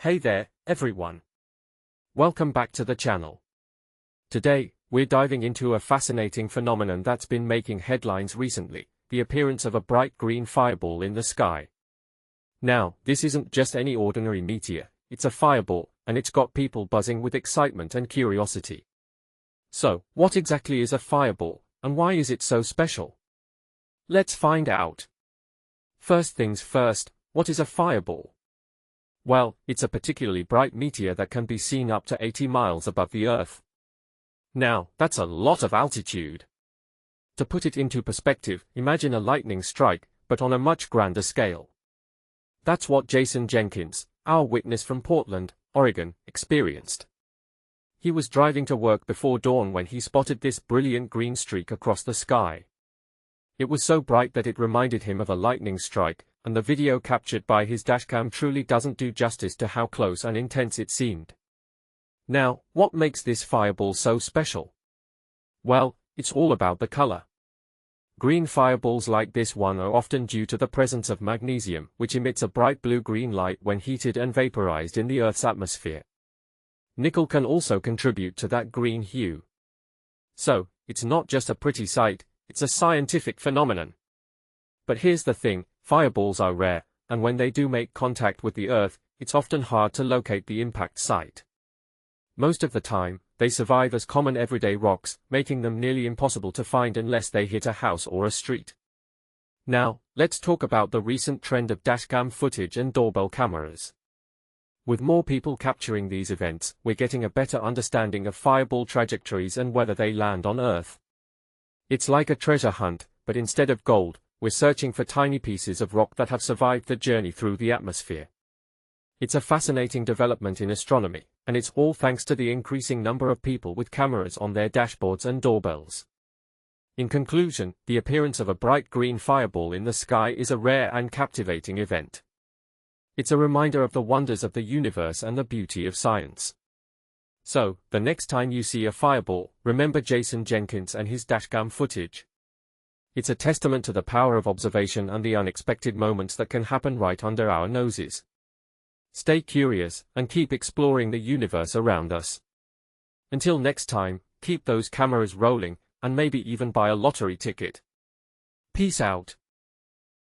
Hey there, everyone. Welcome back to the channel. Today, we're diving into a fascinating phenomenon that's been making headlines recently, the appearance of a bright green fireball in the sky. Now, this isn't just any ordinary meteor, it's a fireball, and it's got people buzzing with excitement and curiosity. So, what exactly is a fireball, and why is it so special? Let's find out. First things first, what is a fireball? Well, it's a particularly bright meteor that can be seen up to 80 miles above the Earth. Now, that's a lot of altitude. To put it into perspective, imagine a lightning strike, but on a much grander scale. That's what Jason Jenkins, our witness from Portland, Oregon, experienced. He was driving to work before dawn when he spotted this brilliant green streak across the sky. It was so bright that it reminded him of a lightning strike, and the video captured by his dashcam truly doesn't do justice to how close and intense it seemed. Now, what makes this fireball so special? Well, it's all about the color. Green fireballs like this one are often due to the presence of magnesium, which emits a bright blue-green light when heated and vaporized in the Earth's atmosphere. Nickel can also contribute to that green hue. So, it's not just a pretty sight, it's a scientific phenomenon. But here's the thing, fireballs are rare, and when they do make contact with the Earth, it's often hard to locate the impact site. Most of the time, they survive as common everyday rocks, making them nearly impossible to find unless they hit a house or a street. Now, let's talk about the recent trend of dashcam footage and doorbell cameras. With more people capturing these events, we're getting a better understanding of fireball trajectories and whether they land on Earth. It's like a treasure hunt, but instead of gold, we're searching for tiny pieces of rock that have survived the journey through the atmosphere. It's a fascinating development in astronomy, and it's all thanks to the increasing number of people with cameras on their dashboards and doorbells. In conclusion, the appearance of a bright green fireball in the sky is a rare and captivating event. It's a reminder of the wonders of the universe and the beauty of science. So, the next time you see a fireball, remember Jason Jenkins and his dashcam footage. It's a testament to the power of observation and the unexpected moments that can happen right under our noses. Stay curious, and keep exploring the universe around us. Until next time, keep those cameras rolling, and maybe even buy a lottery ticket. Peace out.